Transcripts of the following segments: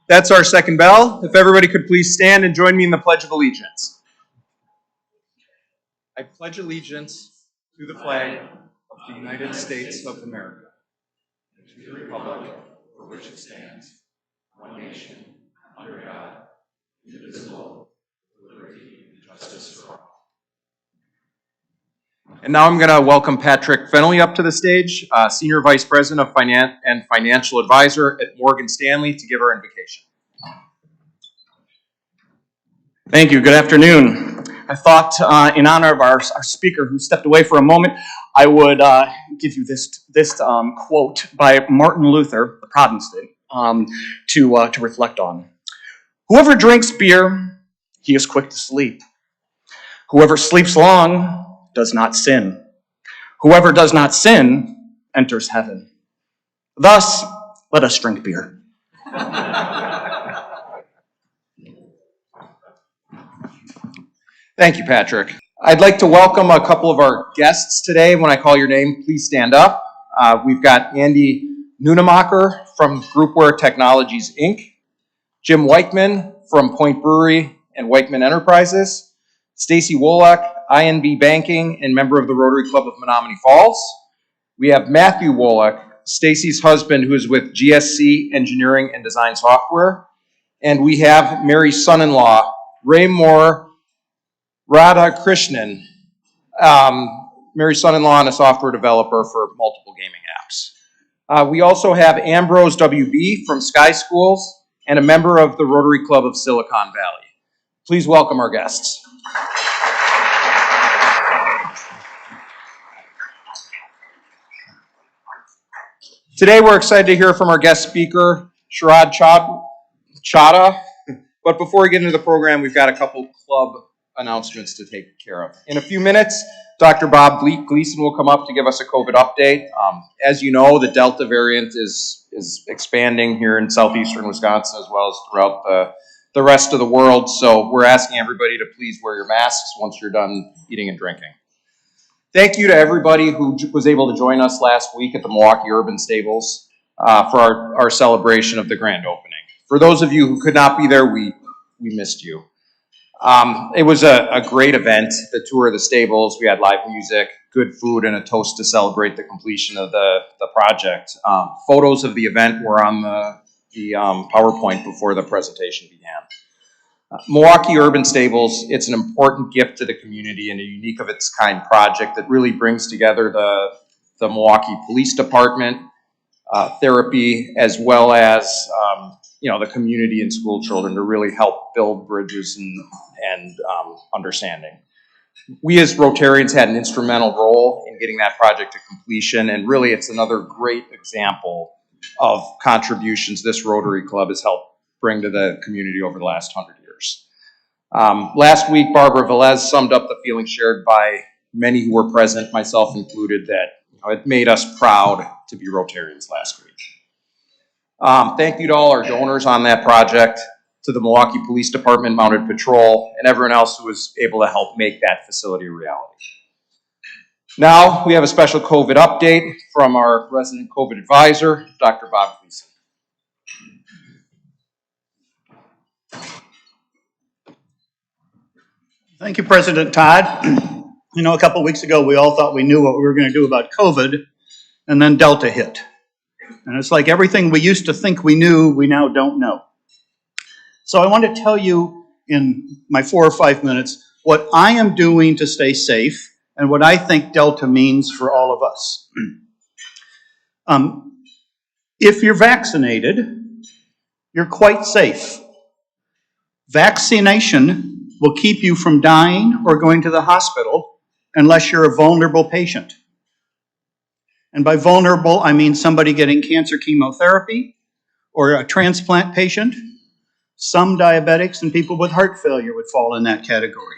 That's our second bell. If everybody could please stand and join me in the Pledge of Allegiance. I pledge allegiance to the flag of the United States of America, and to the republic for which it stands, one nation, under God, indivisible, with liberty and justice for all. And now I'm going to welcome Patrick Fennelly up to the stage, Senior Vice President of Finance and Financial Advisor at Morgan Stanley, to give our invocation. Thank you. Good afternoon. I thought in honor of our speaker who stepped away for a moment, I would give you this quote by Martin Luther, the Protestant, to reflect on. Whoever drinks beer, he is quick to sleep. Whoever sleeps long does not sin. Whoever does not sin enters heaven. Thus, let us drink beer. Thank you, Patrick. I'd like to welcome a couple of our guests today. When I call your name, please stand up. We've got Andy Nunemacher from Groupware Technologies, Inc., Jim Weichman from Point Brewery and Weichman Enterprises, Stacy Wolak, INB Banking and member of the Rotary Club of Menominee Falls. We have Matthew Wolak, Stacy's husband, who is with GSC Engineering and Design Software. And we have Mary's son-in-law, Ray Moore Radhakrishnan, Mary's son-in-law and a software developer for multiple gaming apps. We also have Ambrose WB from Sky Schools and a member of the Rotary Club of Silicon Valley. Please welcome our guests. Today we're excited to hear from our guest speaker, Sharad Chadha. But before we get into the program, we've got a couple club announcements to take care of. In a few minutes, Dr. Bob Gleason will come up to give us a COVID update. As you know, the Delta variant is expanding here in southeastern Wisconsin as well as throughout the rest of the world. So we're asking everybody to please wear your masks once you're done eating and drinking. Thank you to everybody who was able to join us last week at the Milwaukee Urban Stables for our celebration of the grand opening. For those of you who could not be there, we missed you. It was a great event, the tour of the stables. We had live music, good food, and a toast to celebrate the completion of the project. Photos of the event were on the PowerPoint before the presentation began. Milwaukee Urban Stables, it's an important gift to the community and a unique of its kind project that really brings together the Milwaukee Police Department, therapy, as well as the community and school children to really help build bridges and understanding. We as Rotarians had an instrumental role in getting that project to completion, and really it's another great example of contributions this Rotary Club has helped bring to the community over the last 100 years. Last week, Barbara Velez summed up the feeling shared by many who were present, myself included, that it made us proud to be Rotarians last week. Thank you to all our donors on that project, to the Milwaukee Police Department, Mounted Patrol, and everyone else who was able to help make that facility a reality. Now, we have a special COVID update from our resident COVID advisor, Dr. Bob Gleason. Thank you, President Todd. A couple weeks ago, we all thought we knew what we were going to do about COVID, and then Delta hit. And it's like everything we used to think we knew, we now don't know. So I want to tell you in my 4 or 5 minutes what I am doing to stay safe and what I think Delta means for all of us. If you're vaccinated, you're quite safe. Vaccination will keep you from dying or going to the hospital unless you're a vulnerable patient. And by vulnerable, I mean somebody getting cancer chemotherapy or a transplant patient. Some diabetics and people with heart failure would fall in that category.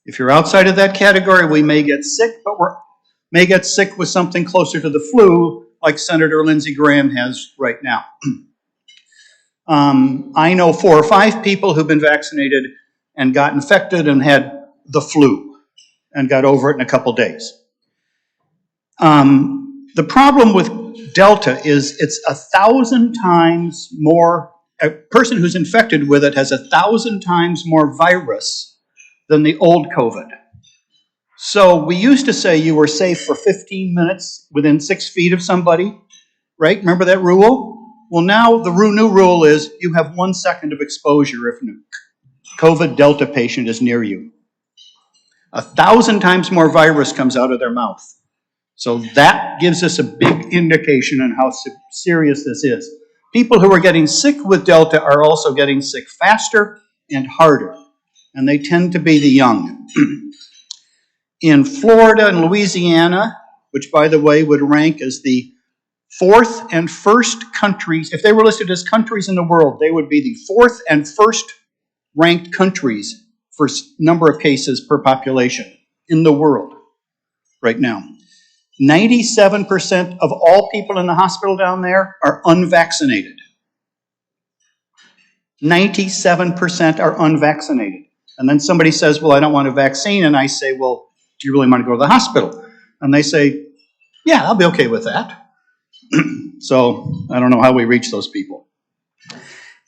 If you're outside of that category, we may get sick, but we may get sick with something closer to the flu, like Senator Lindsey Graham has right now. I know 4 or 5 people who've been vaccinated and got infected and had the flu and got over it in a couple days. The problem with Delta is it's 1,000 times more a person who's infected with it has 1,000 times more virus than the old COVID. So we used to say you were safe for 15 minutes within 6 feet of somebody, right? Remember that rule? Well, now the new rule is you have 1 second of exposure if a COVID Delta patient is near you. 1,000 times more virus comes out of their mouth. So that gives us a big indication on how serious this is. People who are getting sick with Delta are also getting sick faster and harder, and they tend to be the young. In Florida and Louisiana, which by the way would rank as the 4th and 1st countries, if they were listed as countries in the world, they would be the 4th and 1st ranked countries for number of cases per population in the world right now. 97% of all people in the hospital down there are unvaccinated. 97% are unvaccinated. And then somebody says, well, I don't want a vaccine. And I say, well, do you really want to go to the hospital? And they say, yeah, I'll be okay with that. So I don't know how we reach those people.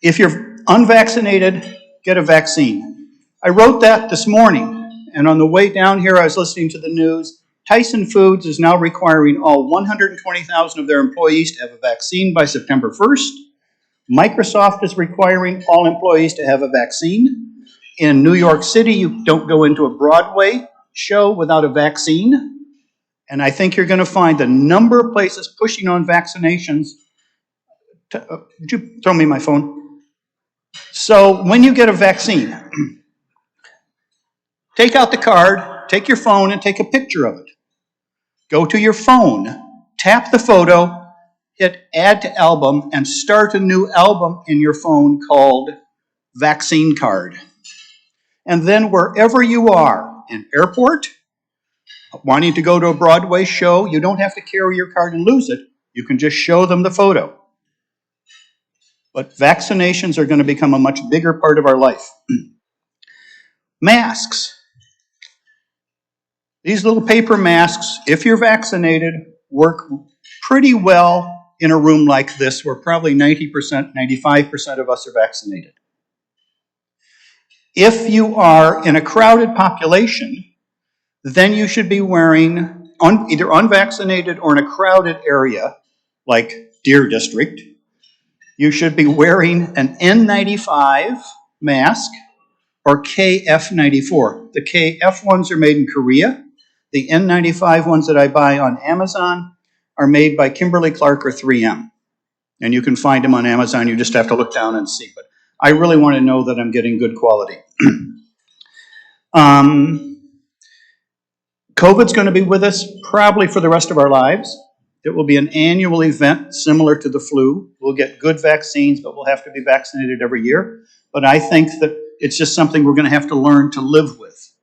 If you're unvaccinated, get a vaccine. I wrote that this morning. And on the way down here, I was listening to the news. Tyson Foods is now requiring all 120,000 of their employees to have a vaccine by September 1st. Microsoft is requiring all employees to have a vaccine. In New York City, you don't go into a Broadway show without a vaccine. And I think you're going to find the number of places pushing on vaccinations. Would you throw me my phone? So when you get a vaccine, take out the card, take your phone, and take a picture of it. Go to your phone, tap the photo, hit add to album, and start a new album in your phone called Vaccine Card. And then wherever you are, an airport, wanting to go to a Broadway show, you don't have to carry your card and lose it. You can just show them the photo. But vaccinations are going to become a much bigger part of our life. Masks. These little paper masks, if you're vaccinated, work pretty well in a room like this where probably 90%, 95% of us are vaccinated. If you are in a crowded population, then you should be wearing, either unvaccinated or in a crowded area, like Deer District, you should be wearing an N95 mask or KF94. The KF ones are made in Korea. The N95 ones that I buy on Amazon are made by Kimberly-Clark or 3M. And you can find them on Amazon. You just have to look down and see. But I really want to know that I'm getting good quality. COVID's going to be with us probably for the rest of our lives. It will be an annual event similar to the flu. We'll get good vaccines, but we'll have to be vaccinated every year. But I think that it's just something we're going to have to learn to live with.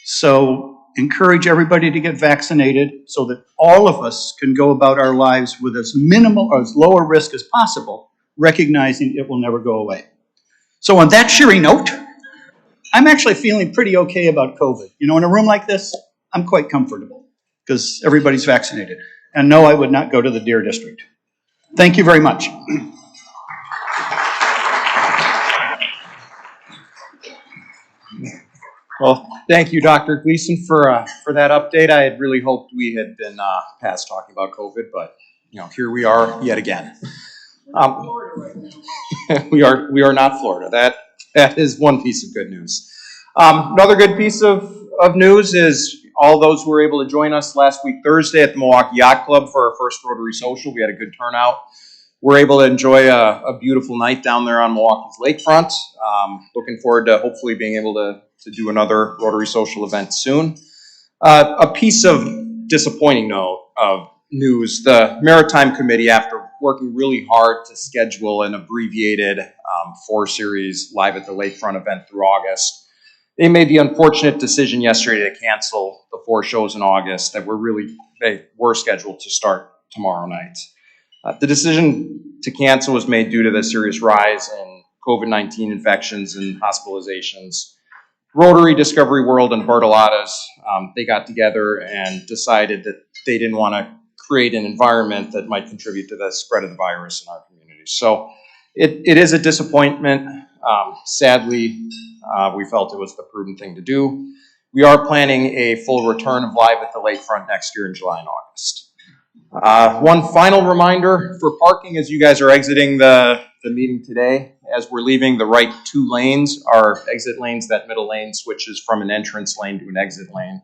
So encourage everybody to get vaccinated so that all of us can go about our lives with as minimal or as low a risk as possible, recognizing it will never go away. So on that cheery note, I'm actually feeling pretty okay about COVID. You know, in a room like this, I'm quite comfortable because everybody's vaccinated. And no, I would not go to the Deer District. Thank you very much. Well, thank you, Dr. Gleason, for that update. I had really hoped we had been past talking about COVID, but here we are yet again. We are not Florida. That is one piece of good news. Another good piece of news is all those who were able to join us last week Thursday at the Milwaukee Yacht Club for our first Rotary Social. We had a good turnout. We're able to enjoy a beautiful night down there on Milwaukee's lakefront. Looking forward to hopefully being able to do another Rotary Social event soon. A piece of disappointing note of news, the Maritime Committee, after working really hard to schedule an abbreviated 4-series Live at the Lakefront event through August, they made the unfortunate decision yesterday to cancel the 4 shows in August that they were scheduled to start tomorrow night. The decision to cancel was made due to the serious rise in COVID-19 infections and hospitalizations. Rotary, Discovery World, and Bartolotta's, they got together and decided that they didn't want to create an environment that might contribute to the spread of the virus in our community. So It is a disappointment. Sadly, we felt it was the prudent thing to do. We are planning a full return of Live at the Lakefront next year in July and August. One final reminder for parking as you guys are exiting the meeting today. As we're leaving the right 2 lanes, our exit lanes, that middle lane switches from an entrance lane to an exit lane.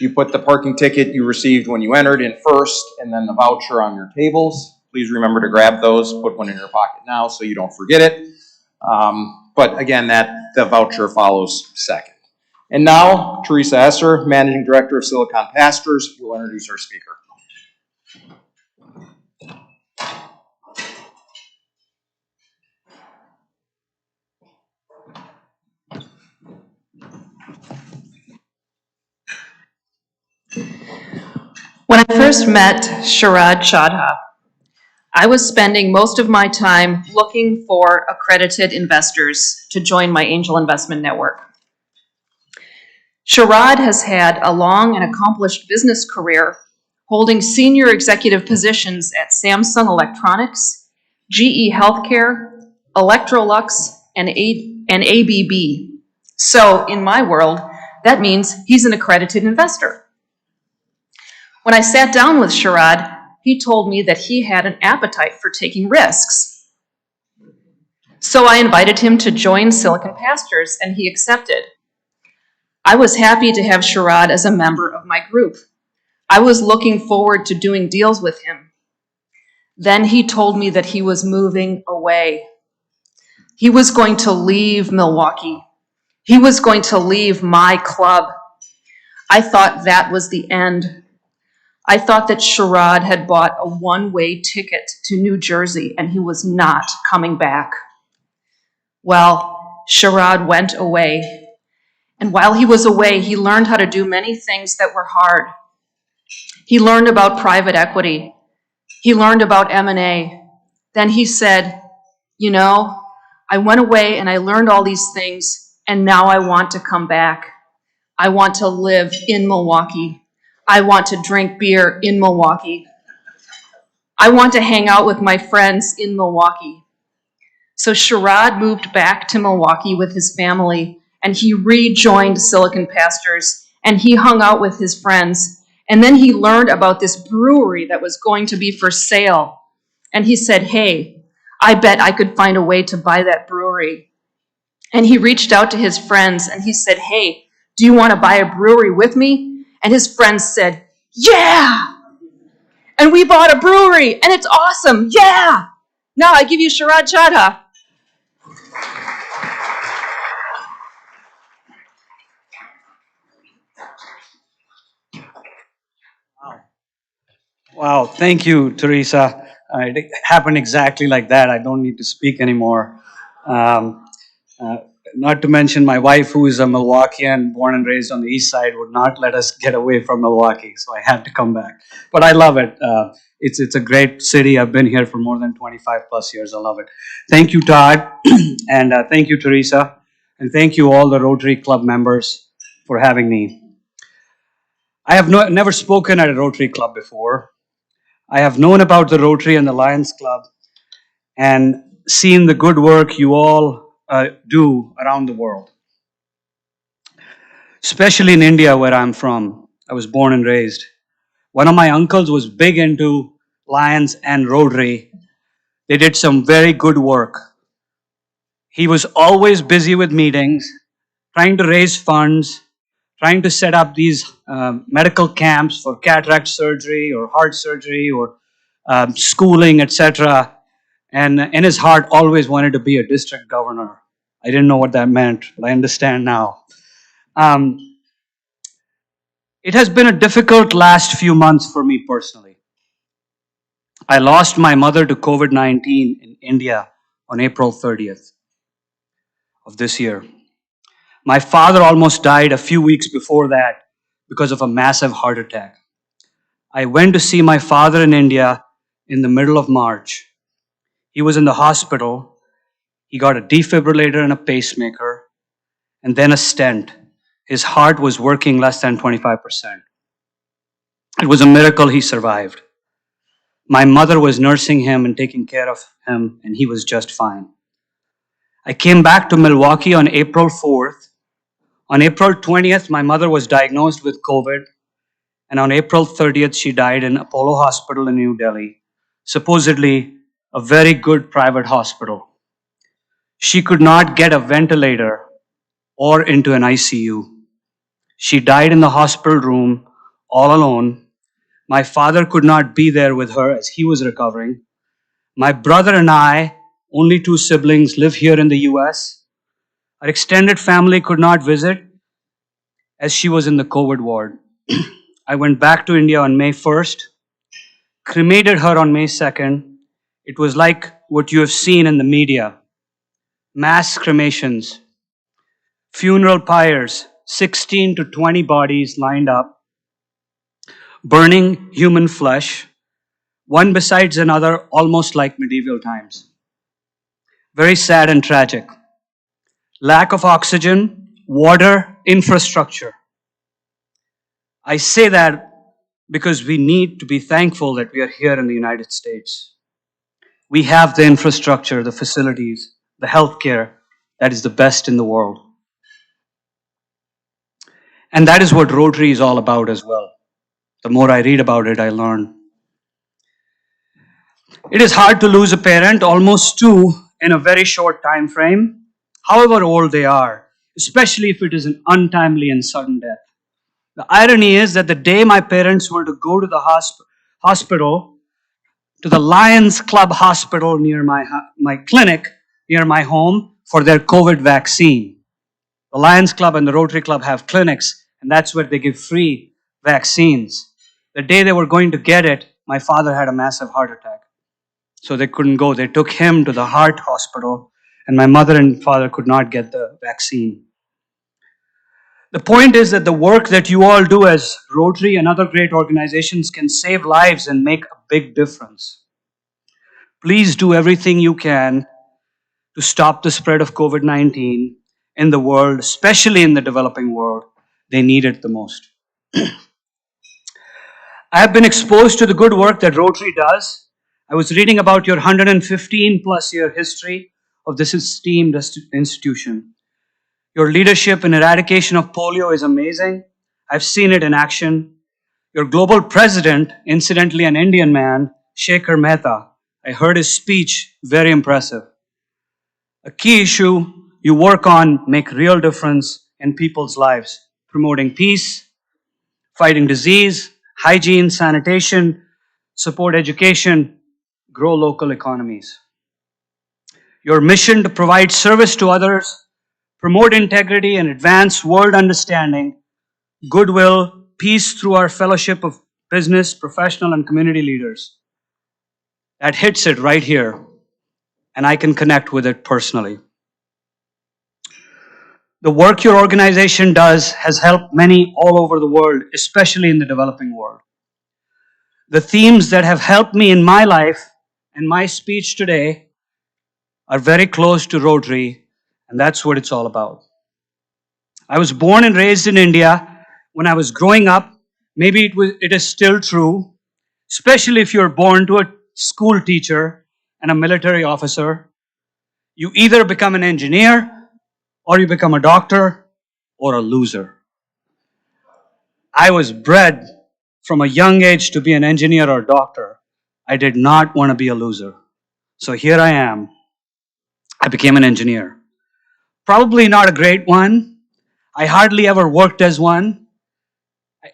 You put the parking ticket you received when you entered in first, and then the voucher on your tables. Please remember to grab those, put one in your pocket now so you don't forget it. But again, the voucher follows second. And now, Teresa Esser, Managing Director of Silicon Pastors, will introduce our speaker. When I first met Sharad Chadha, I was spending most of my time looking for accredited investors to join my angel investment network. Sharad has had a long and accomplished business career holding senior executive positions at Samsung Electronics, GE Healthcare, Electrolux, and ABB. So in my world, that means he's an accredited investor. When I sat down with Sharad, he told me that he had an appetite for taking risks. So I invited him to join Silicon Pastors, and he accepted. I was happy to have Sharad as a member of my group. I was looking forward to doing deals with him. Then he told me that he was moving away. He was going to leave Milwaukee. He was going to leave my club. I thought that was the end. I thought that Sharad had bought a one-way ticket to New Jersey and he was not coming back. Well, Sharad went away. And while he was away, he learned how to do many things that were hard. He learned about private equity. He learned about M&A. Then he said, you know, I went away and I learned all these things, and now I want to come back. I want to live in Milwaukee. I want to drink beer in Milwaukee. I want to hang out with my friends in Milwaukee. So Sharad moved back to Milwaukee with his family, and he rejoined Silicon Pastors, and he hung out with his friends. And then he learned about this brewery that was going to be for sale. And he said, hey, I bet I could find a way to buy that brewery. And he reached out to his friends and he said, hey, do you want to buy a brewery with me? And his friends said, yeah! And we bought a brewery, and it's awesome, yeah! Now I give you Sharad Chadha. Wow, thank you, Teresa. It happened exactly like that. I don't need to speak anymore. Not to mention my wife, who is a Milwaukeean, born and raised on the east side, would not let us get away from Milwaukee, so I had to come back. But I love it. It's a great city. I've been here for more than 25 plus years. I love it. Thank you, Todd, and thank you, Teresa, and thank you all the Rotary Club members for having me. I have never spoken at a Rotary Club before. I have known about the Rotary and the Lions Club and seen the good work you all do around the world. Especially in India, where I'm from. I was born and raised. One of my uncles was big into Lions and Rotary. They did some very good work. He was always busy with meetings, trying to raise funds, trying to set up these medical camps for cataract surgery or heart surgery or schooling, etc. And in his heart, always wanted to be a district governor. I didn't know what that meant, but I understand now. It has been a difficult last few months for me personally. I lost my mother to COVID-19 in India on April 30th of this year. My father almost died a few weeks before that because of a massive heart attack. I went to see my father in India in the middle of March. He was in the hospital. He got a defibrillator and a pacemaker, and then a stent. His heart was working less than 25%. It was a miracle he survived. My mother was nursing him and taking care of him, and he was just fine. I came back to Milwaukee on April 4th. On April 20th, my mother was diagnosed with COVID, and on April 30th, she died in Apollo Hospital in New Delhi, supposedly a very good private hospital. She could not get a ventilator or into an ICU. She died in the hospital room all alone. My father could not be there with her as he was recovering. My brother and I, only two siblings, live here in the US. Our extended family could not visit as she was in the COVID ward. I went back to India on May 1st, cremated her on May 2nd. It was like what you have seen in the media. Mass cremations, funeral pyres, 16 to 20 bodies lined up, burning human flesh, one besides another, almost like medieval times. Very sad and tragic. Lack of oxygen, water, infrastructure. I say that because we need to be thankful that we are here in the United States. We have the infrastructure, the facilities, the healthcare that is the best in the world. And that is what Rotary is all about as well. The more I read about it, I learn. It is hard to lose a parent, almost two, in a very short time frame, however old they are, especially if it is an untimely and sudden death. The irony is that the day my parents were to go to the hospital, to the Lions Club hospital near my clinic, near my home, for their COVID vaccine. The Lions Club and the Rotary Club have clinics, and that's where they give free vaccines. The day they were going to get it, my father had a massive heart attack. So they couldn't go. They took him to the heart hospital, and my mother and father could not get the vaccine. The point is that the work that you all do as Rotary and other great organizations can save lives and make a big difference. Please do everything you can to stop the spread of COVID-19 in the world, especially in the developing world. They need it the most. I have been exposed to the good work that Rotary does. I was reading about your 115 plus year history of this esteemed institution. Your leadership in eradication of polio is amazing. I've seen it in action. Your global president, incidentally an Indian man, Shekhar Mehta, I heard his speech, very impressive. A key issue you work on make real difference in people's lives, promoting peace, fighting disease, hygiene, sanitation, support education, grow local economies. Your mission to provide service to others, promote integrity and advance world understanding, goodwill, peace through our fellowship of business, professional, and community leaders. That hits it right here, and I can connect with it personally. The work your organization does has helped many all over the world, especially in the developing world. The themes that have helped me in my life and my speech today are very close to Rotary, and that's what it's all about. I was born and raised in India. When I was growing up, maybe it is still true, especially if you're born to a school teacher and a military officer. You either become an engineer, or you become a doctor, or a loser. I was bred from a young age to be an engineer or a doctor. I did not want to be a loser. So here I am. I became an engineer. Probably not a great one. I hardly ever worked as one.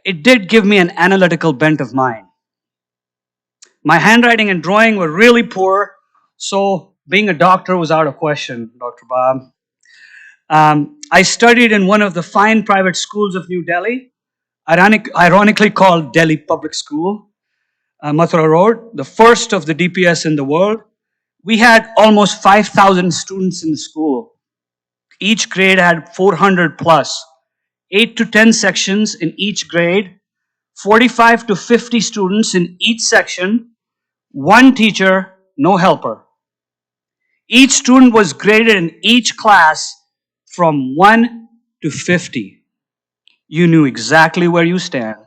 It did give me an analytical bent of mind. My handwriting and drawing were really poor, so being a doctor was out of question, Dr. Bob. I studied in one of the fine private schools of New Delhi, ironically called Delhi Public School, Mathura Road, the first of the DPS in the world. We had almost 5,000 students in the school. Each grade had 400 plus, 8 to 10 sections in each grade, 45 to 50 students in each section, one teacher, no helper. Each student was graded in each class from 1 to 50. You knew exactly where you stand.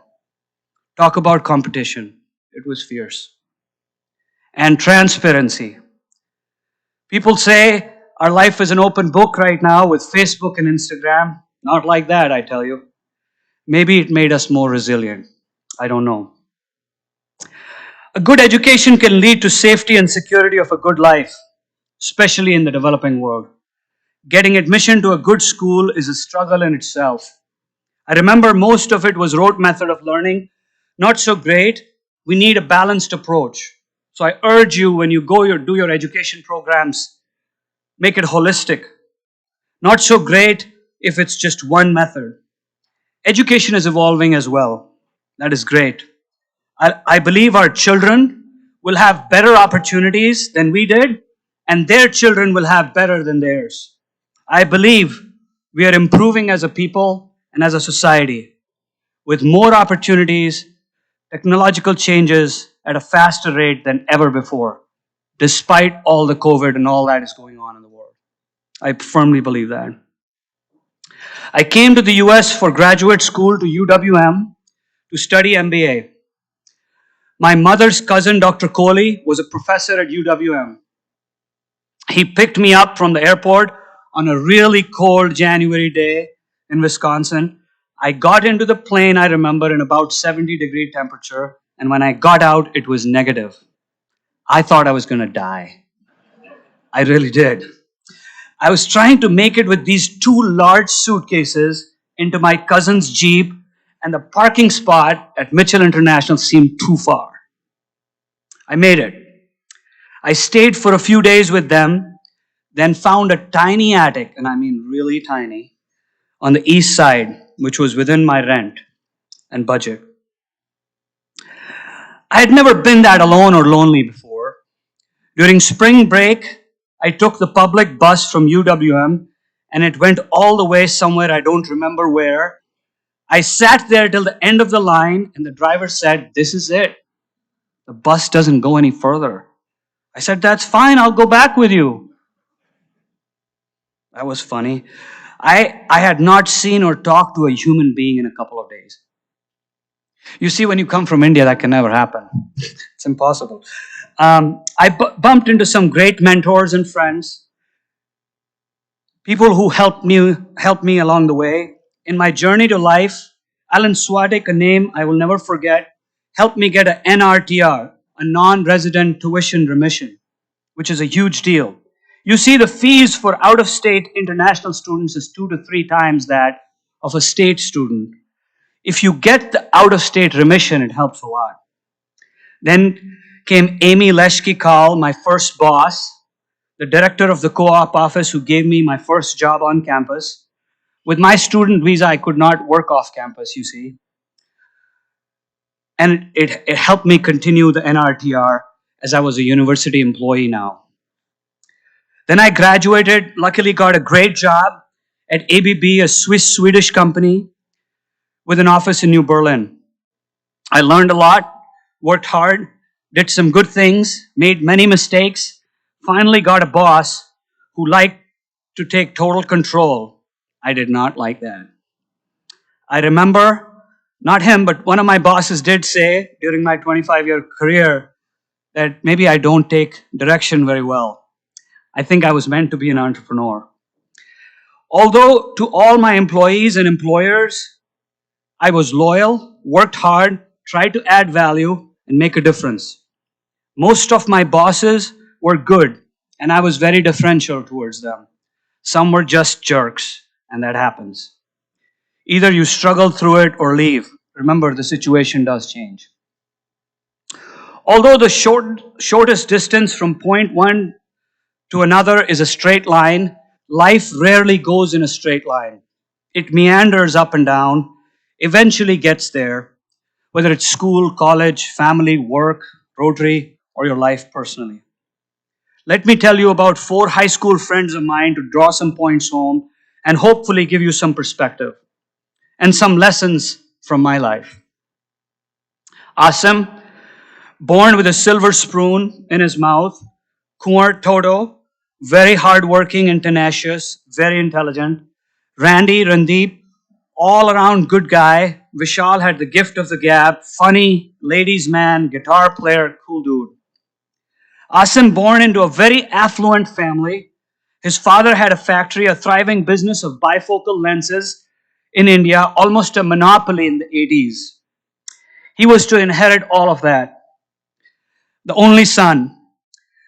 Talk about competition. It was fierce. and transparency. People say our life is an open book right now with Facebook and Instagram. Not like that, I tell you. Maybe it made us more resilient. I don't know. A good education can lead to safety and security of a good life, especially in the developing world. Getting admission to a good school is a struggle in itself. I remember most of it was rote method of learning. Not so great. We need a balanced approach. So I urge you, when you do your education programs, make it holistic. Not so great if it's just one method. Education is evolving as well. That is great. I believe our children will have better opportunities than we did, and their children will have better than theirs. I believe we are improving as a people and as a society with more opportunities, technological changes at a faster rate than ever before, despite all the COVID and all that is going on in the world. I firmly believe that. I came to the US for graduate school to UWM to study MBA. My mother's cousin, Dr. Kohli, was a professor at UWM. He picked me up from the airport on a really cold January day in Wisconsin. I got into the plane, I remember, in about 70-degree temperature, and when I got out, it was negative. I thought I was going to die. I really did. I was trying to make it with these 2 large suitcases into my cousin's Jeep, and the parking spot at Mitchell International seemed too far. I made it. I stayed for a few days with them, then found a tiny attic, and I mean really tiny, on the east side, which was within my rent and budget. I had never been that alone or lonely before. During spring break, I took the public bus from UWM, and it went all the way somewhere I don't remember where. I sat there till the end of the line, and the driver said, "This is it. The bus doesn't go any further." I said, "That's fine, I'll go back with you." That was funny. I had not seen or talked to a human being in a couple of days. You see, when you come from India, that can never happen. It's impossible. I bumped into some great mentors and friends, people who helped me along the way. In my journey to life, Alan Swadek, a name I will never forget, helped me get an NRTR, a non-resident tuition remission, which is a huge deal. You see, the fees for out-of-state international students is 2 to 3 times that of a state student. If you get the out-of-state remission, it helps a lot. Then came Amy Leshki-Kahl, my first boss, the director of the co-op office who gave me my first job on campus. With my student visa, I could not work off campus, you see. And it helped me continue the NRTR as I was a university employee now. Then I graduated, luckily got a great job at ABB, a Swiss-Swedish company with an office in New Berlin. I learned a lot, worked hard, did some good things, made many mistakes, finally got a boss who liked to take total control. I did not like that. I remember, not him, but one of my bosses did say during my 25-year career that maybe I don't take direction very well. I think I was meant to be an entrepreneur. Although to all my employees and employers, I was loyal, worked hard, tried to add value and make a difference. Most of my bosses were good, and I was very deferential towards them. Some were just jerks, and that happens. Either you struggle through it or leave. Remember, the situation does change. Although the shortest distance from point one to another is a straight line, life rarely goes in a straight line. It meanders up and down, eventually gets there, whether it's school, college, family, work, Rotary, or your life personally. Let me tell you about 4 high school friends of mine to draw some points home and hopefully give you some perspective and some lessons from my life. Asim, born with a silver spoon in his mouth. Kumar Toto, very hardworking and tenacious, very intelligent. Randeep, all around good guy. Vishal had the gift of the gab, funny, ladies man, guitar player, cool dude. Asim born into a very affluent family. His father had a factory, a thriving business of bifocal lenses in India, almost a monopoly in the 80s. He was to inherit all of that. The only son.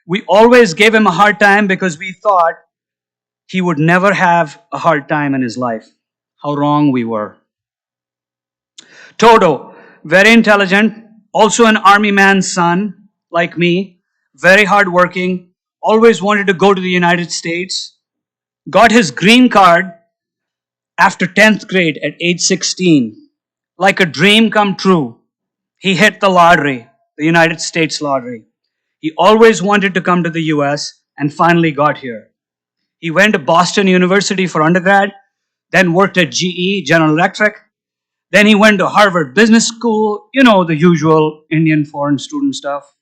We always gave him a hard time because we thought he would never have a hard time in his life. How wrong we were. Toto, very intelligent, also an army man's son, like me, very hardworking, always wanted to go to the United States, got his green card after 10th grade at age 16. Like a dream come true. He hit the lottery, the United States lottery. He always wanted to come to the US and finally got here. He went to Boston University for undergrad, then worked at GE, General Electric. Then he went to Harvard Business School, you know, the usual Indian foreign student stuff.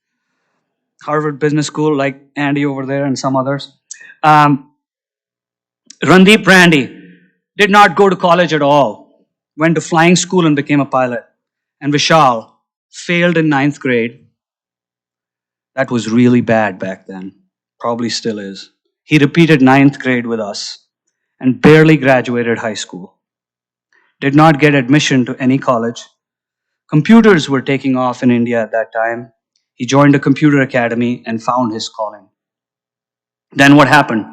Harvard Business School, like Andy over there and some others. Randeep Randy did not go to college at all. Went to flying school and became a pilot. And Vishal failed in 9th grade. That was really bad back then. Probably still is. He repeated 9th grade with us and barely graduated high school. Did not get admission to any college. Computers were taking off in India at that time. He joined a computer academy and found his calling. Then what happened?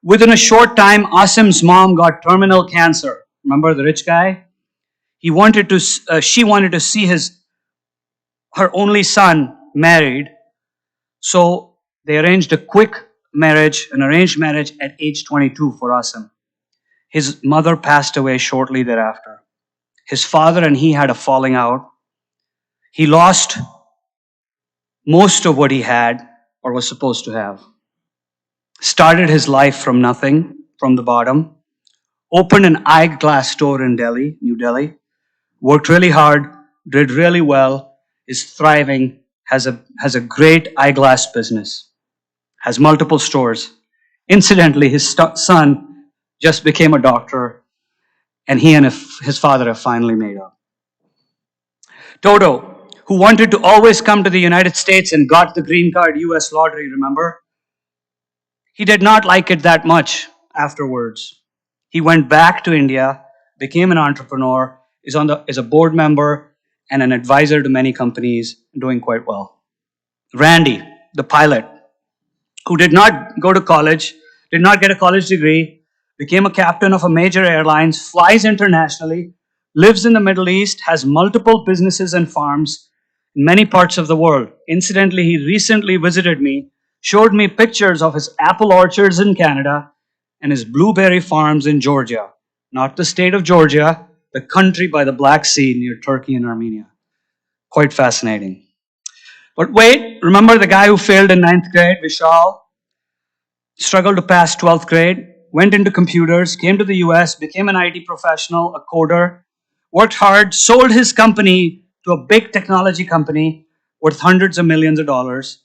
Within a short time, Asim's mom got terminal cancer. Remember the rich guy? She wanted to see her only son married. So they arranged a quick marriage, an arranged marriage at age 22 for Asim. His mother passed away shortly thereafter. His father and he had a falling out. He lost most of what he had or was supposed to have. Started his life from nothing, from the bottom. Opened an eyeglass store in Delhi, New Delhi. Worked really hard, did really well, is thriving, has a great eyeglass business, has multiple stores. Incidentally, his son just became a doctor, and he and his father have finally made up. Toto, who wanted to always come to the United States and got the green card US lottery, remember? He did not like it that much afterwards. He went back to India, became an entrepreneur, is a board member and an advisor to many companies, doing quite well. Randy, the pilot, who did not go to college, did not get a college degree, became a captain of a major airlines, flies internationally, lives in the Middle East, has multiple businesses and farms in many parts of the world. Incidentally, he recently visited me, showed me pictures of his apple orchards in Canada and his blueberry farms in Georgia. Not the state of Georgia, the country by the Black Sea near Turkey and Armenia. Quite fascinating. But wait, remember the guy who failed in 9th grade, Vishal? Struggled to pass 12th grade, went into computers, came to the US, became an IT professional, a coder, worked hard, sold his company to a big technology company worth hundreds of millions of dollars.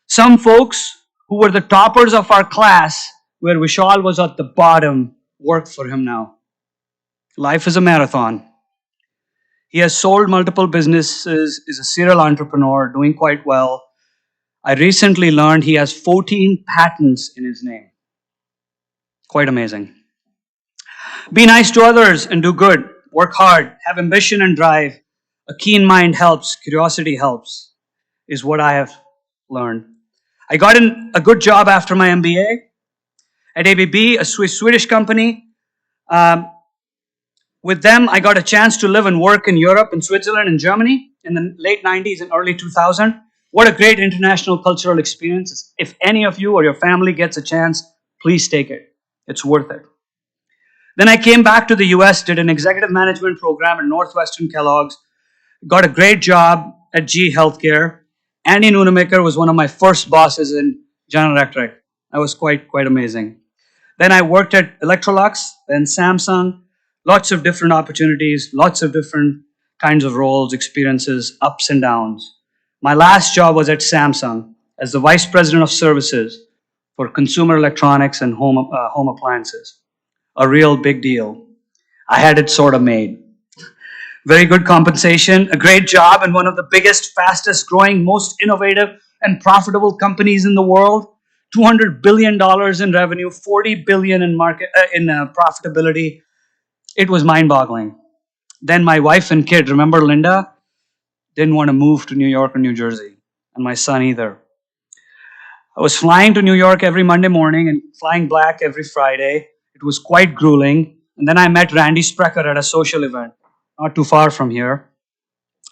Some folks who were the toppers of our class, where Vishal was at the bottom, work for him now. Life is a marathon. He has sold multiple businesses, is a serial entrepreneur, doing quite well. I recently learned he has 14 patents in his name. Quite amazing. Be nice to others and do good. Work hard. Have ambition and drive. A keen mind helps. Curiosity helps, is what I have learned. I got in a good job after my MBA at ABB, a Swedish company. With them, I got a chance to live and work in Europe, in Switzerland, and Germany in the late 90s and early 2000. What a great international cultural experience. If any of you or your family gets a chance, please take it. It's worth it. Then I came back to the US, did an executive management program at Northwestern Kellogg's, got a great job at GE Healthcare. Andy Noonemaker was one of my first bosses in General Electric. That was quite amazing. Then I worked at Electrolux, then Samsung, lots of different opportunities, lots of different kinds of roles, experiences, ups and downs. My last job was at Samsung as the Vice President of Services for consumer electronics and home appliances. A real big deal. I had it sort of made. Very good compensation, a great job, and one of the biggest, fastest growing, most innovative and profitable companies in the world, $200 billion in revenue, $40 billion in profitability. It was mind-boggling. Then my wife and kid, remember Linda, didn't want to move to New York or New Jersey, and my son either. I was flying to New York every Monday morning and flying back every Friday. It was quite grueling. And then I met Randy Sprecher at a social event, not too far from here,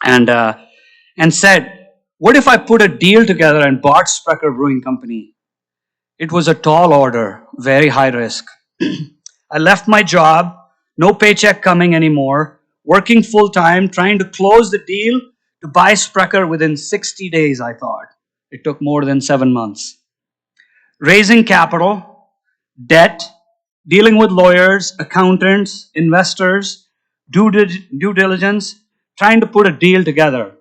and said, what if I put a deal together and bought Sprecher Brewing Company? It was a tall order, very high risk. I left my job, no paycheck coming anymore, working full-time, trying to close the deal to buy Sprecher within 60 days, I thought. It took more than 7 months. Raising capital, debt, dealing with lawyers, accountants, investors, due diligence, trying to put a deal together.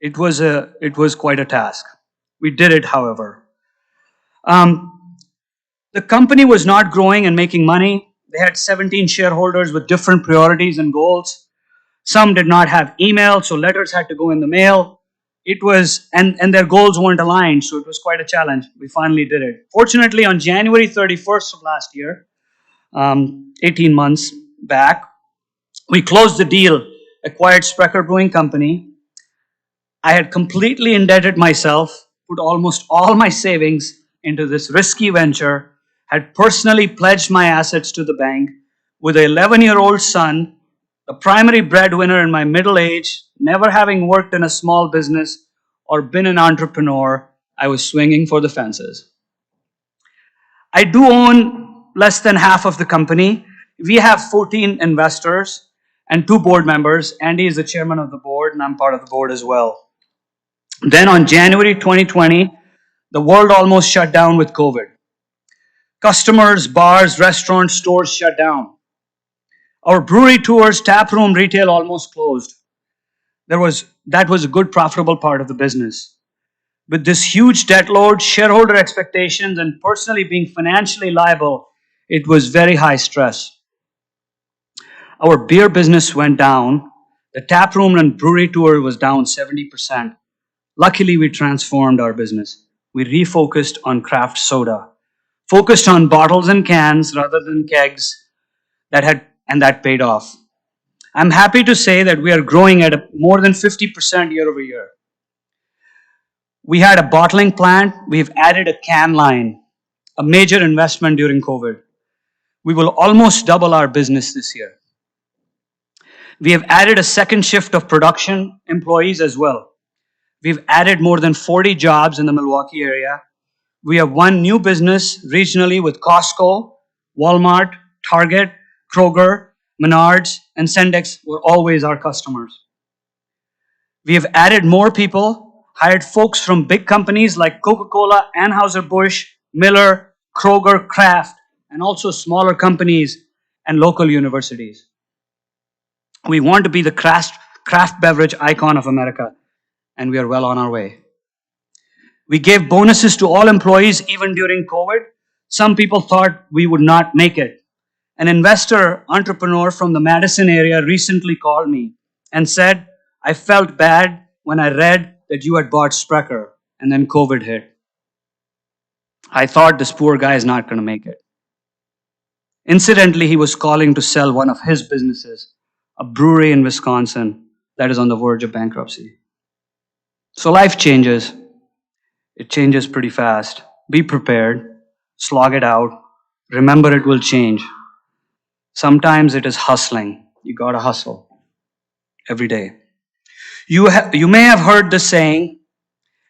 It was quite a task. We did it, however. The company was not growing and making money. They had 17 shareholders with different priorities and goals. Some did not have email, so letters had to go in the mail. It was, and their goals weren't aligned, so it was quite a challenge. We finally did it. Fortunately, on January 31st of last year, 18 months back, we closed the deal, acquired Sprecher Brewing Company. I had completely indebted myself, put almost all my savings into this risky venture, had personally pledged my assets to the bank. With an 11-year-old son, the primary breadwinner in my middle age, never having worked in a small business or been an entrepreneur, I was swinging for the fences. I do own less than half of the company. We have 14 investors and 2 board members. Andy is the chairman of the board, and I'm part of the board as well. Then on January 2020, the world almost shut down with COVID. Customers, bars, restaurants, stores shut down. Our brewery tours, tap room, retail almost closed. That was a good profitable part of the business. With this huge debt load, shareholder expectations, and personally being financially liable, it was very high stress. Our beer business went down. The tap room and brewery tour was down 70%. Luckily, we transformed our business. We refocused on craft soda, focused on bottles and cans rather than kegs, that paid off. I'm happy to say that we are growing at more than 50% year over year. We had a bottling plant. We've added a can line, a major investment during COVID. We will almost double our business this year. We have added a second shift of production employees as well. We've added more than 40 jobs in the Milwaukee area. We have won new business regionally with Costco, Walmart, Target, Kroger, Menards, and Sendex were always our customers. We have added more people, hired folks from big companies like Coca-Cola, Anheuser-Busch, Miller, Kroger, Kraft, and also smaller companies and local universities. We want to be the craft beverage icon of America, and we are well on our way. We gave bonuses to all employees even during COVID. Some people thought we would not make it. An investor entrepreneur from the Madison area recently called me and said, I felt bad when I read that you had bought Sprecher and then COVID hit. I thought this poor guy is not going to make it. Incidentally, he was calling to sell one of his businesses, a brewery in Wisconsin that is on the verge of bankruptcy. So life changes. It changes pretty fast. Be prepared. Slog it out. Remember it will change. Sometimes it is hustling. You gotta hustle every day. You may have heard the saying,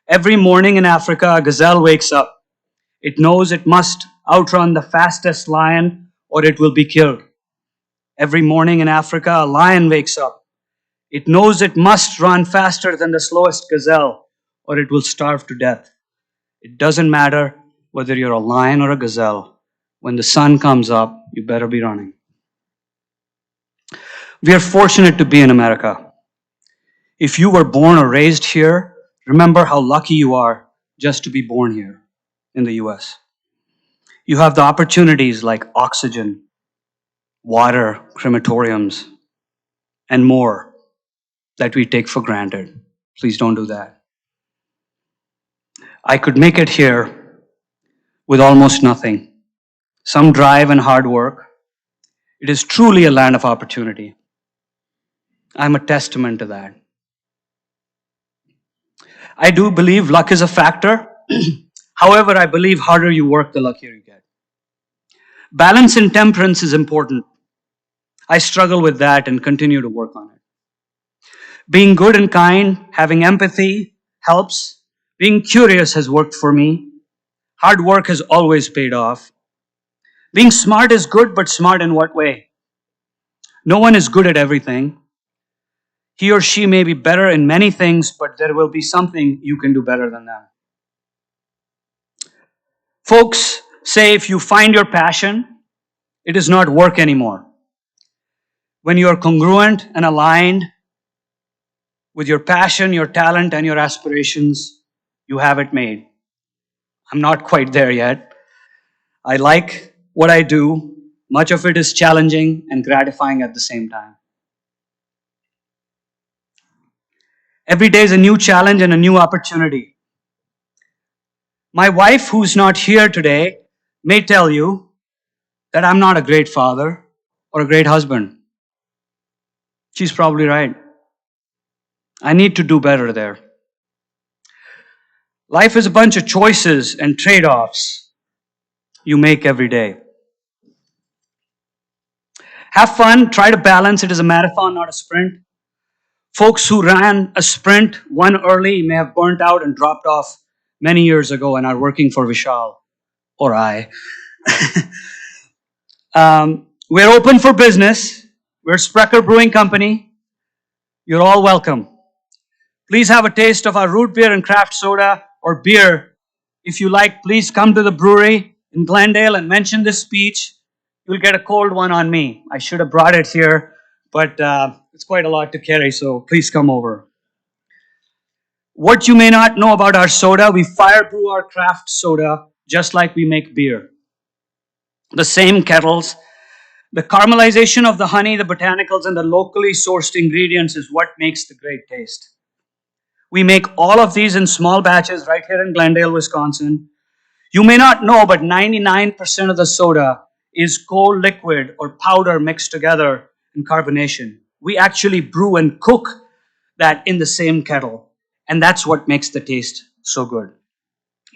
every morning in Africa, a gazelle wakes up. It knows it must outrun the fastest lion or it will be killed. Every morning in Africa, a lion wakes up. It knows it must run faster than the slowest gazelle or it will starve to death. It doesn't matter whether you're a lion or a gazelle. When the sun comes up, you better be running. We are fortunate to be in America. If you were born or raised here, remember how lucky you are just to be born here in the US. You have the opportunities like oxygen, water, crematoriums, and more that we take for granted. Please don't do that. I could make it here with almost nothing. Some drive and hard work. It is truly a land of opportunity. I'm a testament to that. I do believe luck is a factor. However, I believe harder you work, the luckier you get. Balance and temperance is important. I struggle with that and continue to work on it. Being good and kind, having empathy helps. Being curious has worked for me. Hard work has always paid off. Being smart is good, but smart in what way? No one is good at everything. He or she may be better in many things, but there will be something you can do better than them. Folks say if you find your passion, it is not work anymore. When you are congruent and aligned with your passion, your talent, and your aspirations, you have it made. I'm not quite there yet. I like what I do. Much of it is challenging and gratifying at the same time. Every day is a new challenge and a new opportunity. My wife, who's not here today, may tell you that I'm not a great father or a great husband. She's probably right. I need to do better there. Life is a bunch of choices and trade-offs you make every day. Have fun, try to balance. It is a marathon, not a sprint. Folks who ran a sprint, won early, may have burnt out and dropped off many years ago and are working for Vishal or I. We're open for business. We're Sprecher Brewing Company. You're all welcome. Please have a taste of our root beer and craft soda or beer. If you like, please come to the brewery in Glendale and mention this speech. You'll get a cold one on me. I should have brought it here, but it's quite a lot to carry, so please come over. What you may not know about our soda, we fire brew our craft soda just like we make beer. The same kettles. The caramelization of the honey, the botanicals, and the locally sourced ingredients is what makes the great taste. We make all of these in small batches right here in Glendale, Wisconsin. You may not know, but 99% of the soda is cold liquid or powder mixed together in carbonation. We actually brew and cook that in the same kettle, and that's what makes the taste so good.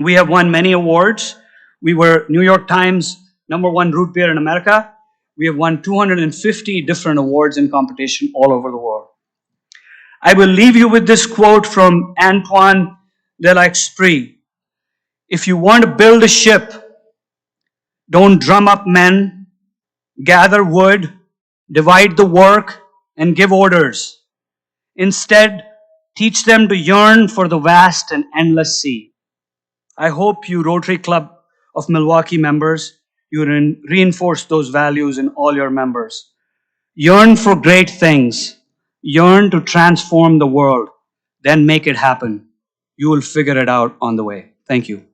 We have won many awards. We were New York Times #1 root beer in America. We have won 250 different awards in competition all over the world. I will leave you with this quote from Antoine de l'Exprit. If you want to build a ship, don't drum up men, gather wood, divide the work, and give orders. Instead, teach them to yearn for the vast and endless sea. I hope you Rotary Club of Milwaukee members, you reinforce those values in all your members. Yearn for great things. Yearn to transform the world. Then make it happen. You will figure it out on the way. Thank you.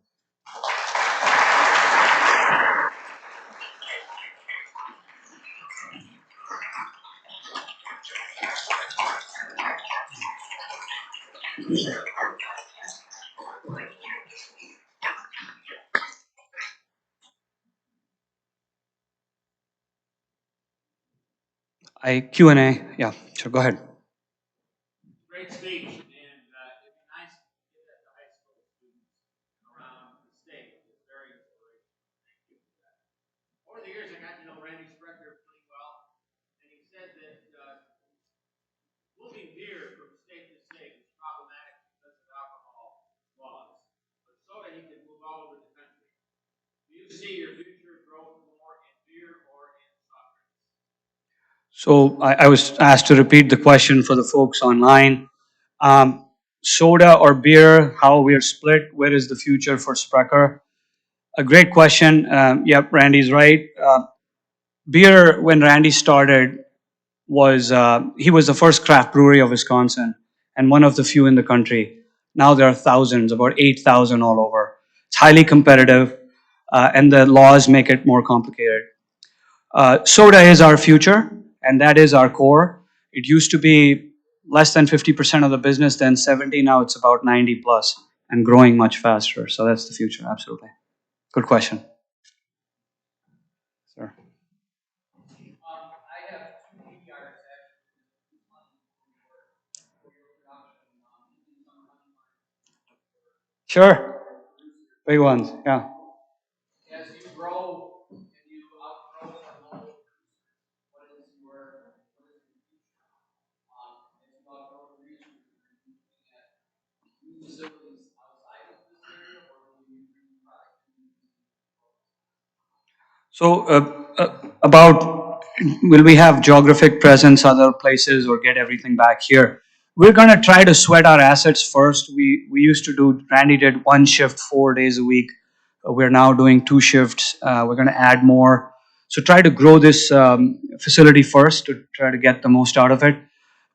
Q&A. Yeah, sure, go ahead. Great speech, and it'd be nice to get that to high school students around the state. It's very inspirational. Thank you for that. Over the years, I got to know Randy Sprecher pretty well, and he said that moving beer from state to state was problematic because of alcohol laws. But soda, he could move all over the country. Do you see your future growth more in beer or in soft drinks? So I was asked to repeat the question for the folks online. Soda or beer, how we are split, where is the future for Sprecher? A great question. Yep, Randy's right. Beer, when Randy started, he was the first craft brewery of Wisconsin and one of the few in the country. Now there are thousands, about 8,000 all over. It's highly competitive, and the laws make it more complicated. Soda is our future, and that is our core. It used to be less than 50% of the business, then 70, now it's about 90 plus. and growing much faster. So that's the future, absolutely. Good question. Sir. Sure. Big ones, yeah. As you grow and you outgrow your local, what is your as you outgrow the region, are you looking at new facilities outside of this area, or will you bring product in? So, about will we have geographic presence other places or get everything back here? We're going to try to sweat our assets first. We used to do, Randy did one shift 4 days a week. We're now doing two shifts. We're going to add more. So, try to grow this facility first to try to get the most out of it.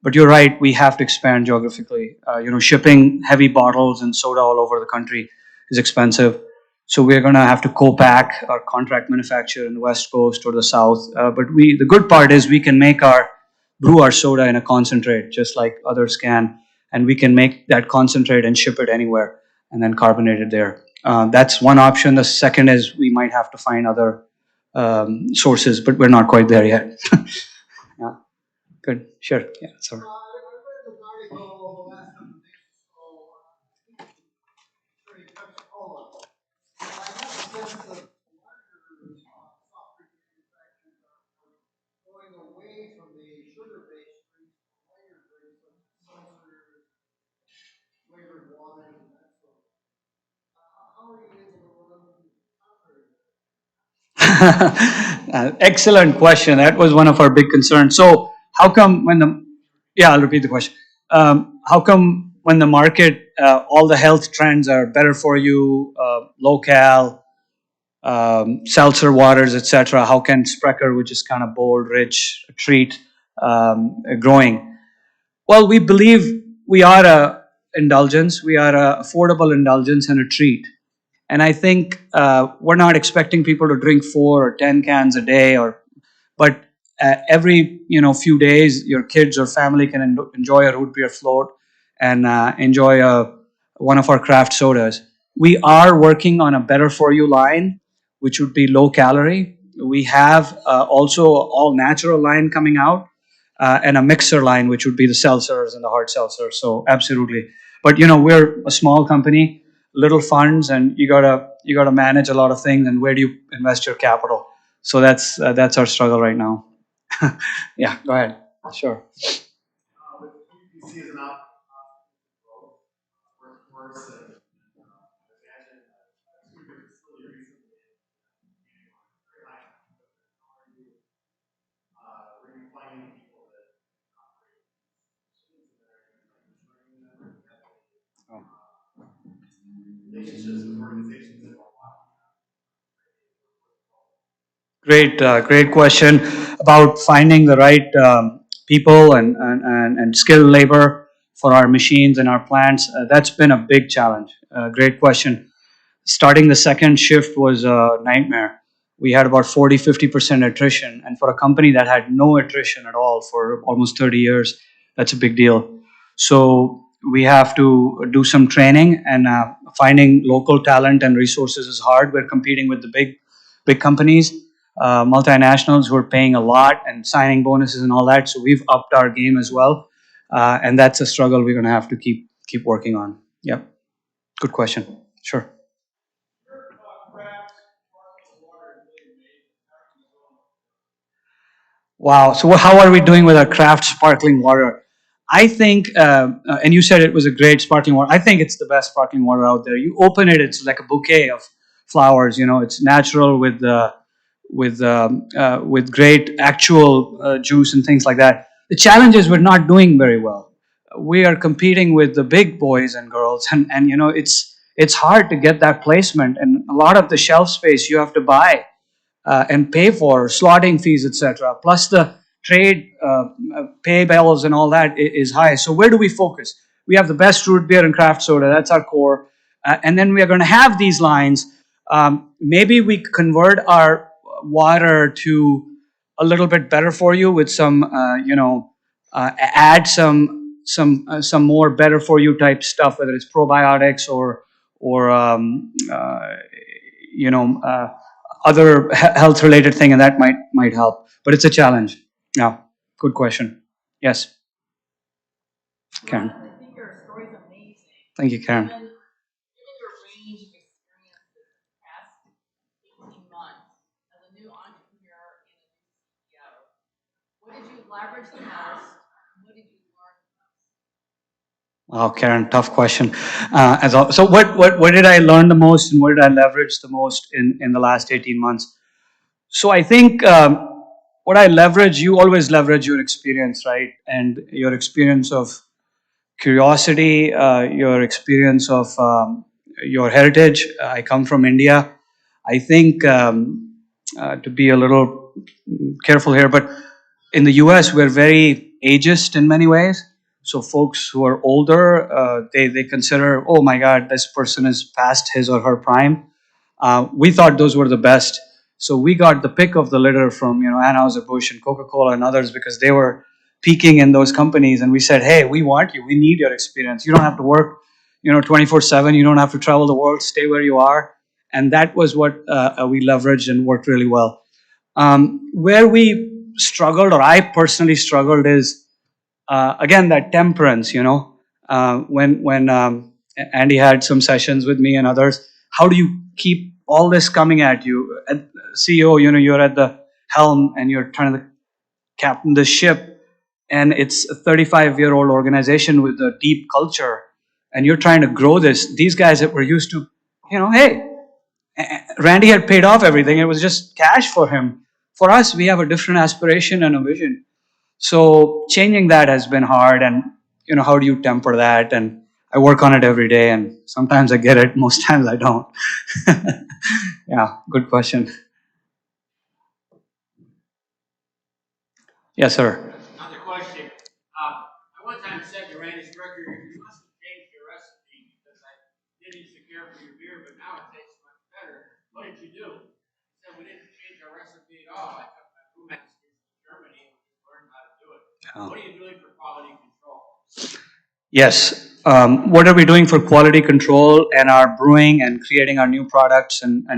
But you're right, we have to expand geographically. Shipping heavy bottles and soda all over the country is expensive. So we're going to have to co-pack or contract manufacture in the West Coast or the South. But the good part is we can brew our soda in a concentrate, just like others can, and we can make that concentrate and ship it anywhere, and then carbonate it there. That's one option. The second is we might have to find other sources, but we're not quite there yet. Yeah, good, sure, yeah, sorry. Excellent question. That was one of our big concerns. So, how come yeah, I'll repeat the question. How come when the market, all the health trends are better for you, low cal, seltzer waters, etc., how can Sprecher, which is kind of bold, rich, treat, growing? Well, we believe we are a indulgence. We are a affordable indulgence and a treat. And I think we're not expecting people to drink 4 or 10 cans a day, but every few days, your kids or family can enjoy a root beer float and enjoy one of our craft sodas. We are working on a better for you line, which would be low calorie. We have also all natural line coming out, and a mixer line, which would be the seltzers and the hard seltzers. So absolutely, but we're a small company, little funds, and you gotta manage a lot of things. And where do you invest your capital? So that's our struggle right now. Yeah, go ahead. Sure. With PPC as an growth, workforce, and imagine two different facility recently, very high. How are you finding people that operate machines that are training them, relationships with organizations that are Great question about finding the right people and skilled labor for our machines and our plants. That's been a big challenge. Great question. Starting the second shift was a nightmare. We had about 40-50% attrition, and for a company that had no attrition at all for almost 30 years, that's a big deal. So we have to do some training, and finding local talent and resources is hard. We're competing with the big companies, multinationals who are paying a lot and signing bonuses and all that. So we've upped our game as well, and that's a struggle we're going to have to keep working on. Yep. Good question. Sure. Wow. So how are we doing with our craft sparkling water? I think, and you said it was a great sparkling water. I think it's the best sparkling water out there. You open it, it's like a bouquet of flowers. It's natural with great actual juice and things like that. The challenge is we're not doing very well. We are competing with the big boys and girls, and it's hard to get that placement, and a lot of the shelf space you have to buy and pay for, slotting fees, etc. Plus the trade pay bills and all that is high. So where do we focus? We have the best root beer and craft soda. That's our core. And then we are going to have these lines. Maybe we convert our water to a little bit better for you with some, add some some more better for you type stuff, whether it's probiotics or other health related thing, and that might help. But it's a challenge. Yeah, good question. Yes, Karen. I think your story's amazing. Thank you, Karen. Given your range of experiences in the past 18 months as a new entrepreneur and a new CEO, what did you leverage the most? And what did you learn the most? Wow, Karen, tough question. So what did I learn the most and what did I leverage the most in the last 18 months? So I think what I leverage, you always leverage your experience, right? And your experience of curiosity, your experience of your heritage. I come from India. I think to be a little careful here, but in the US, we're very ageist in many ways. So folks who are older, they consider, oh my God, this person is past his or her prime. We thought those were the best. So we got the pick of the litter from Anheuser-Busch and Coca-Cola and others because they were peaking in those companies. And we said, hey, we want you. We need your experience. You don't have to work 24/7. You don't have to travel the world. Stay where you are. And that was what we leveraged and worked really well. Where we struggled, or I personally struggled, is again that temperance. When Andy had some sessions with me and others, how do you keep all this coming at you? At CEO, you're at the helm and you're trying to captain the ship, and it's a 35-year-old organization with a deep culture, and you're trying to grow this. These guys that were used to, hey, Randy had paid off everything. It was just cash for him. For us, we have a different aspiration and a vision. So changing that has been hard, and how do you temper that? And I work on it every day, and sometimes I get it, most times I don't. Yeah, good question. Yes, sir. Another question. I one time said to Randy Sprecher, you must have changed your recipe because I didn't used to care for your beer, but now it tastes much better. What did you do? He said, we didn't change our recipe at all. I took my brew masters to Germany and we learned how to do it. What are you doing for quality control? Yes. What are we doing for quality control and our brewing and creating our new products and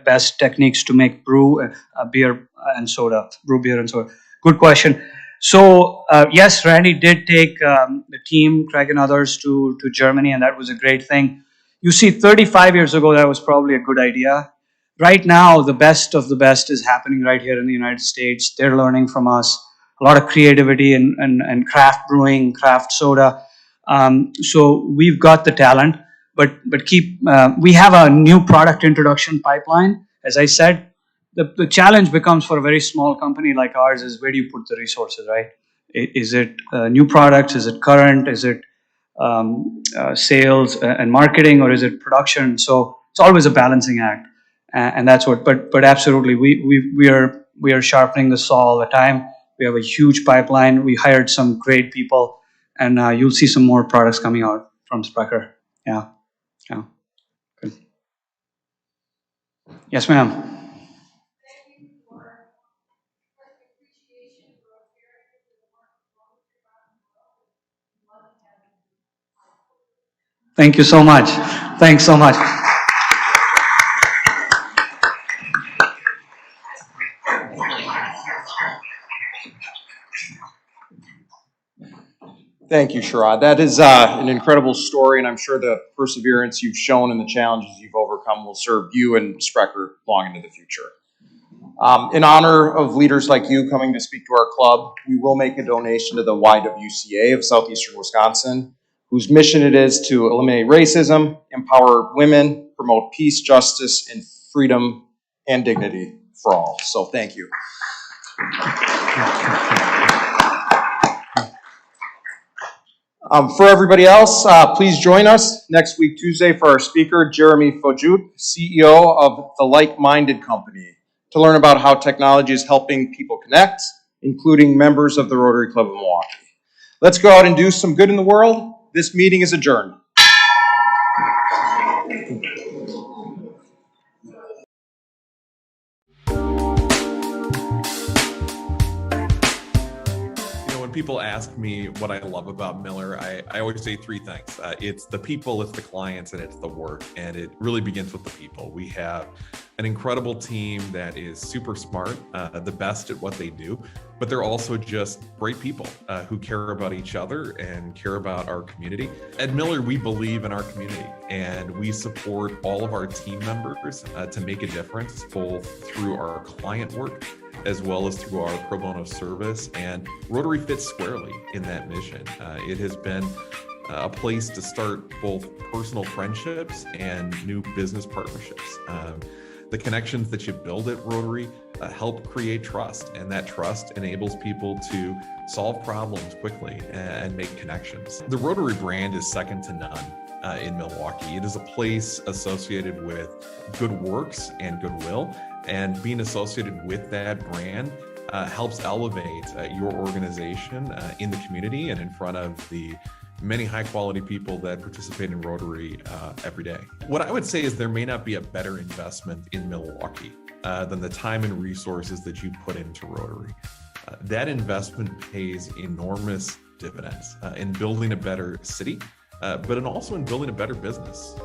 best techniques to make brew, beer and soda, brew beer and soda? Good question. So yes, Randy did take the team, Craig and others, to Germany, and that was a great thing. You see, 35 years ago, that was probably a good idea. Right now, the best of the best is happening right here in the United States. They're learning from us. A lot of creativity and craft brewing, craft soda. So we've got the talent, but we have a new product introduction pipeline. As I said, the challenge becomes for a very small company like ours is where do you put the resources, right? Is it new products? Is it current? Is it sales and marketing, or is it production? So it's always a balancing act, and that's what. But absolutely, we are sharpening the saw all the time. We have a huge pipeline. We hired some great people, and you'll see some more products coming out from Sprecher. Yeah. Good. Yes, ma'am. Thank you so much. Thanks so much. Thank you, Sharad. That is an incredible story, and I'm sure the perseverance you've shown and the challenges you've overcome will serve you and Sprecher long into the future. In honor of leaders like you coming to speak to our club, we will make a donation to the YWCA of Southeastern Wisconsin, whose mission it is to eliminate racism, empower women, promote peace, justice, and freedom and dignity for all. So thank you. For everybody else, please join us next week, Tuesday, for our speaker, Jeremy Fojut, CEO of the Like-Minded Company, to learn about how technology is helping people connect, including members of the Rotary Club of Milwaukee. Let's go out and do some good in the world. This meeting is adjourned. When people ask me what I love about Miller, I always say three things. It's the people, it's the clients, and it's the work. And it really begins with the people. We have an incredible team that is super smart, the best at what they do, but they're also just great people who care about each other and care about our community. At Miller, we believe in our community, and we support all of our team members to make a difference, both through our client work as well as through our pro bono service. And Rotary fits squarely in that mission. It has been a place to start both personal friendships and new business partnerships. The connections that you build at Rotary help create trust, and that trust enables people to solve problems quickly and make connections. The Rotary brand is second to none in Milwaukee. It is a place associated with good works and goodwill, and being associated with that brand helps elevate your organization in the community and in front of the many high-quality people that participate in Rotary every day. What I would say is there may not be a better investment in Milwaukee than the time and resources that you put into Rotary. That investment pays enormous dividends in building a better city, but also in building a better business.